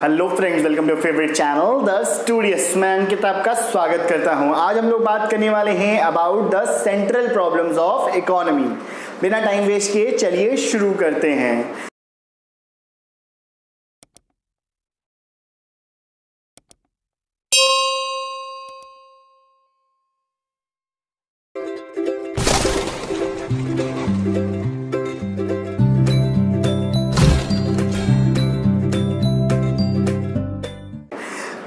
Hello friends, welcome to favourite channel the studious. मैं अंकित आपका स्वागत करता हूं। आज हम लोग बात करने वाले हैं about the central problems of economy. बिना टाइम वेस्ट किए चलिए शुरू करते हैं।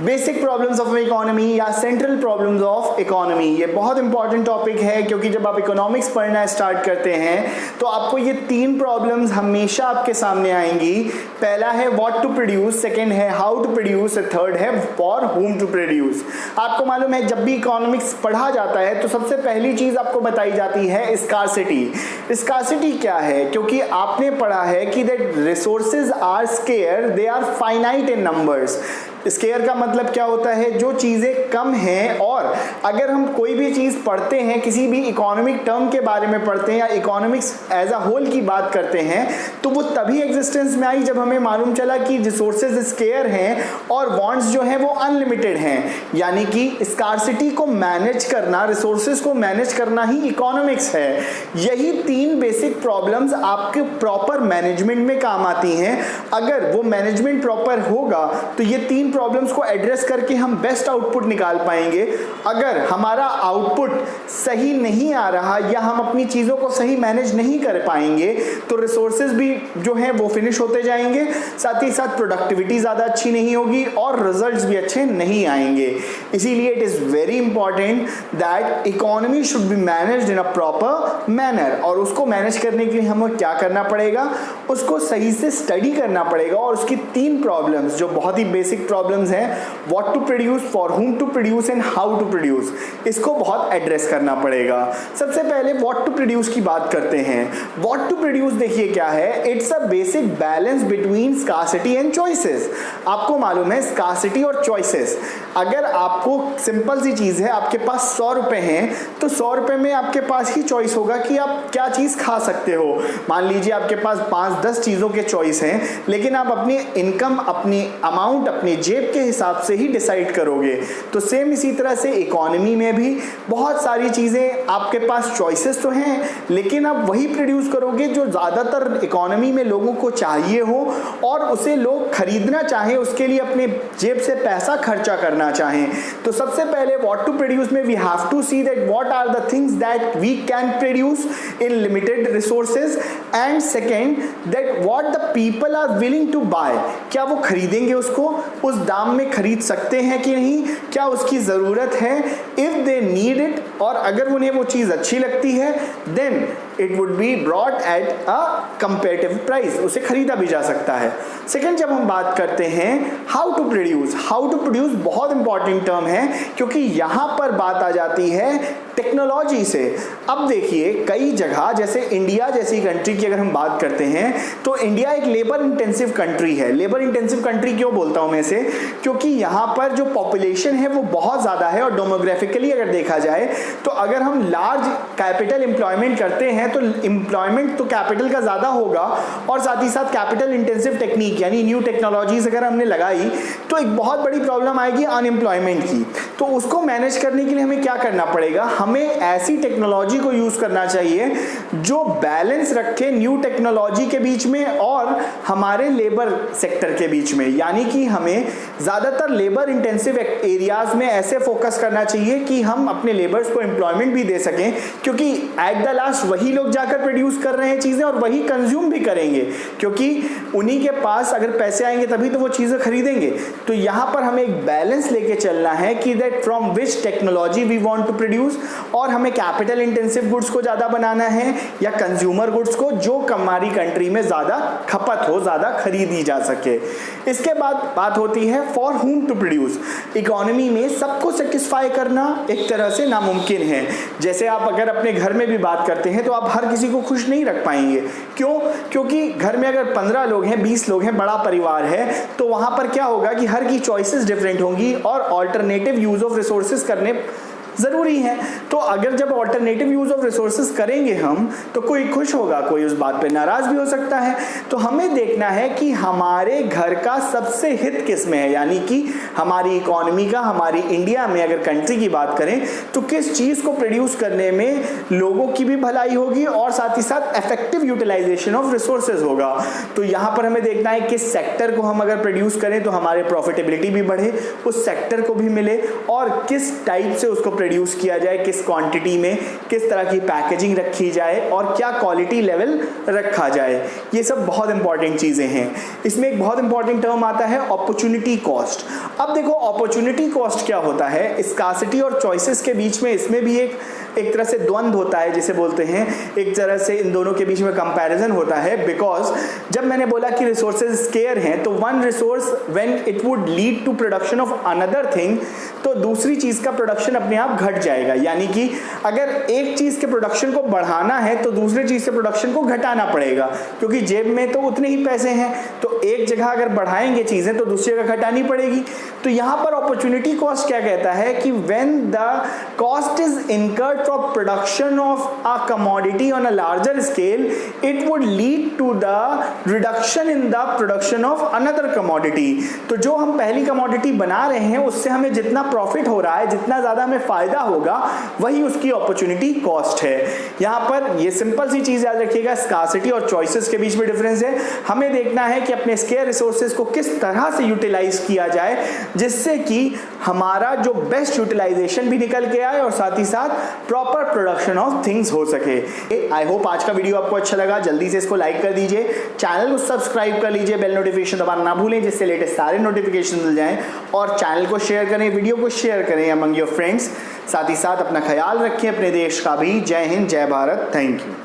बेसिक प्रॉब्लम्स ऑफ इकोनॉमी या सेंट्रल प्रॉब्लम्स ऑफ इकोनॉमी, ये बहुत इंपॉर्टेंट टॉपिक है क्योंकि जब आप इकोनॉमिक्स पढ़ना स्टार्ट करते हैं तो आपको ये तीन प्रॉब्लम्स हमेशा आपके सामने आएंगी। पहला है व्हाट टू प्रोड्यूस, सेकंड है हाउ टू प्रोड्यूस, थर्ड है फॉर हुम टू प्रोड्यूस। आपको मालूम है जब भी इकोनॉमिक्स पढ़ा जाता है तो सबसे पहली चीज आपको बताई जाती है स्कार्सिटी। स्कार्सिटी क्या है? क्योंकि आपने पढ़ा है कि that resources are scarce, they are finite in numbers. Scarce का मतलब क्या होता है? जो चीजें कम हैं। और अगर हम कोई भी चीज पढ़ते हैं, किसी भी इकोनॉमिक टर्म के बारे में पढ़ते हैं या इकोनॉमिक्स एज अ होल की बात करते हैं, तो वो तभी एग्जिस्टेंस में आई जब हमें मालूम चला कि रिसोर्सेज स्केयर हैं और वांट्स जो हैं वो अनलिमिटेड हैं। यानी कि स्कार्सिटी को मैनेज करना, रिसोर्सेज को मैनेज करना ही इकोनॉमिक्स है। यही तीन बेसिक प्रॉब्लम्स आपके प्रॉपर मैनेजमेंट में काम आती हैं। अगर वो मैनेजमेंट प्रॉपर होगा तो ये तीन प्रॉब्लम्स को एड्रेस करके हम बेस्ट आउटपुट निकाल पाएंगे। अगर हमारा आउटपुट सही नहीं आ रहा या हम अपनी चीजों को सही मैनेज नहीं कर पाएंगे तो रिसोर्सेज भी जो हैं वो फिनिश होते जाएंगे, साथ ही साथ प्रोडक्टिविटी ज्यादा अच्छी नहीं होगी और रिजल्ट्स भी अच्छे नहीं आएंगे। इसीलिए it is very important that economy should be managed in a proper manner. और उसको मैनेज करने के लिए हमें क्या करना पड़ेगा? उसको सही से स्टडी करना पड़ेगा और उसकी तीन प्रॉब्लम्स जो बहुत ही बेसिक प्रॉब्लम्स हैं, what to produce, for whom to produce and how to produce, इसको बहुत एड्रेस करना पड़ेगा। सबसे पहले व्हाट टू प्रोड्यूस की बात करते हैं। व्हाट टू प्रोड्यूस देखिए क्या है? It's a basic balance between scarcity and choices. आपको मालूम है स्कार्सिटी और चॉइसेस, अगर आपको सिंपल सी चीज है, आपके पास 100 रुपए हैं तो 100 रुपए में आपके पास ही चॉइस होगा कि आप क्या चीज खा सकते हो। मान लीजिए आपके पास 5-10 चीजों के चॉइस हैं, लेकिन आप अपनी इनकम, अपनी अमाउंट, अपनी जेब के हिसाब से ही डिसाइड करोगे। तो सेम इसी तरह से इकोनॉमी में भी बहुत सारी चीजें आपके पास चॉइसेस तो हैं, लेकिन आप वही प्रोड्यूस करोगे जो ज्यादातर इकोनॉमी में लोगों को चाहिए हो और उसे लोग खरीदना चाहें, उसके लिए अपने जेब से पैसा खर्चा करना चाहें। तो सबसे पहले व्हाट टू प्रोड्यूस में we have to see that what are the things that we can produce in limited resources, and second that what the people are willing to buy. क्या वो खरीदेंगे उसको, उस दाम में खरीद सकते हैं कि नहीं, क्या उसकी जरूरत है, इफ दे नीड इट, और अगर उन्हें वो चीज अच्छी लगती है then it would be brought at a comparative price, उसे खरीदा भी जा सकता है। सेकंड, जब हम बात करते हैं how to produce, how to produce बहुत इंपॉर्टेंट टर्म है क्योंकि यहां पर बात आ जाती है टेक्नोलॉजी से। अब देखिए कई जगह, जैसे इंडिया जैसी कंट्री की अगर हम बात करते हैं तो इंडिया एक लेबर इंटेंसिव कंट्री है। लेबर इंटेंसिव कंट्री क्यों बोलता हूं मैं इसे? क्योंकि यहां पर जो पॉपुलेशन है वो बहुत ज्यादा है और डेमोग्राफिकली अगर देखा जाए तो अगर हम लार्ज कैपिटल एम्प्लॉयमेंट करते हैं तो एम्प्लॉयमेंट तो कैपिटल का ज्यादा होगा और साथ ही साथ कैपिटल इंटेंसिव टेक्निक यानी न्यू टेक्नोलॉजीज अगर हमने लगाई तो एक बहुत बड़ी प्रॉब्लम आएगी अनएम्प्लॉयमेंट की। तो उसको मैनेज करने के लिए हमें क्या करना पड़ेगा? हमें ऐसी टेक्नोलॉजी को यूज करना चाहिए जो बैलेंस रखे न्यू टेक्नोलॉजी के बीच में और हमारे लेबर सेक्टर के बीच में। यानी कि हमें ज्यादातर लेबर इंटेंसिव एरियाज में ऐसे फोकस करना चाहिए कि हम अपने लेबर्स को एम्प्लॉयमेंट भी दे सकें, क्योंकि एट द लास्ट वही लोग जाकर प्रोड्यूस कर रहे हैं चीजें और वही कंज्यूम भी करेंगे, क्योंकि उन्हीं के पास अगर पैसे आएंगे तभी तो वो चीजें खरीदेंगे। तो यहां पर हमें एक बैलेंस लेके चलना है कि that from which technology we want to produce, और हमें कैपिटल इंटेंसिव गुड्स को ज्यादा बनाना है या कंज्यूमर गुड्स को जो हमारी कंट्री में ज्यादा खपत हो, ज्यादा खरीदी जा सके। इसके बाद बात होती है for whom to produce. Economy में सबको सेटिस्फाई करना एक तरह से नामुमकिन है। जैसे आप अगर अपने घर में भी बात करते हैं तो आप हर किसी को खुश नहीं रख पाएंगे। क्यों? क्योंकि घर में अगर 15 लोग हैं, 20 लोग हैं, बड़ा परिवार है, तो वहां पर क्या होगा कि हर की चॉइसेस डिफरेंट होंगी और ऑल्टरनेटिव यूज ऑफ रिसोर्सेज करने ज़रूरी है। तो अगर जब ऑल्टरनेटिव यूज़ ऑफ रिसोर्सेज करेंगे हम, तो कोई खुश होगा, कोई उस बात पे नाराज़ भी हो सकता है। तो हमें देखना है कि हमारे घर का सबसे हित किस में है, यानी कि हमारी इकोनॉमी का, हमारी इंडिया में अगर कंट्री की बात करें तो किस चीज़ को प्रोड्यूस करने में लोगों की भी भलाई होगी और साथ ही साथ इफेक्टिव यूटिलाइजेशन ऑफ रिसोर्सेज होगा। तो यहाँ पर हमें देखना है किस सेक्टर को हम अगर प्रोड्यूस करें तो हमारे प्रॉफिटेबिलिटी भी बढ़े, उस सेक्टर को भी मिले, और किस टाइप से उसको प्रोड्यूस किया जाए, किस क्वांटिटी में, किस तरह की पैकेजिंग रखी जाए और क्या क्वालिटी लेवल रखा जाए। ये सब बहुत इंपॉर्टेंट चीज़ें हैं। इसमें एक बहुत इंपॉर्टेंट टर्म आता है अपॉर्चुनिटी कॉस्ट। अब देखो अपॉर्चुनिटी कॉस्ट क्या होता है, स्कार्सिटी और चॉइसेस के बीच में इसमें भी एक तरह से द्वंद्व होता है, जिसे बोलते हैं एक तरह से इन दोनों के बीच में कंपैरिजन होता है। बिकॉज जब मैंने बोला कि रिसोर्सेज स्केयर हैं, तो one resource when it would lead to production of another thing, तो दूसरी चीज़ का प्रोडक्शन अपने आप घट जाएगा। यानी कि अगर एक चीज़ के प्रोडक्शन को बढ़ाना है तो दूसरी चीज़ से प्रोडक्शन को घटाना पड़ेगा, क्योंकि जेब में तो उतने ही पैसे हैं। तो एक जगह अगर बढ़ाएंगे चीज़ें तो दूसरी जगह घटानी पड़ेगी। तो यहाँ पर अपॉर्चुनिटी कॉस्ट क्या कहता है कि when the cost is incurred for production of a commodity on a larger scale, it would lead to the reduction in the production of another commodity. तो जो हम पहली कमोडिटी बना रहे हैं उससे हमें जितना प्रॉफिट हो रहा है, जितना ज़्यादा हमें फ़ायदा होगा, वही उसकी अपॉर्चुनिटी कॉस्ट है। यहाँ पर ये सिंपल सी चीज़ याद रखिएगा, स्कार्सिटी और चॉइसेस के बीच में डिफरेंस है। हमें देखना है कि अपने स्केयर रिसोर्सेज को किस तरह से यूटिलाइज किया जाए जिससे कि हमारा जो बेस्ट यूटिलाइजेशन भी निकल के आए और साथ ही साथ प्रॉपर प्रोडक्शन ऑफ थिंग्स हो सके। आई होप आज का वीडियो आपको अच्छा लगा। जल्दी से इसको लाइक कर दीजिए, चैनल को सब्सक्राइब कर लीजिए, बेल नोटिफिकेशन दबाना ना भूलें जिससे लेटेस्ट सारे नोटिफिकेशन मिल जाएं, और चैनल को शेयर करें, वीडियो को शेयर करें अमंग योर फ्रेंड्स। साथ ही साथ अपना ख्याल रखें, अपने देश का भी। जय हिंद, जय भारत, थैंक यू।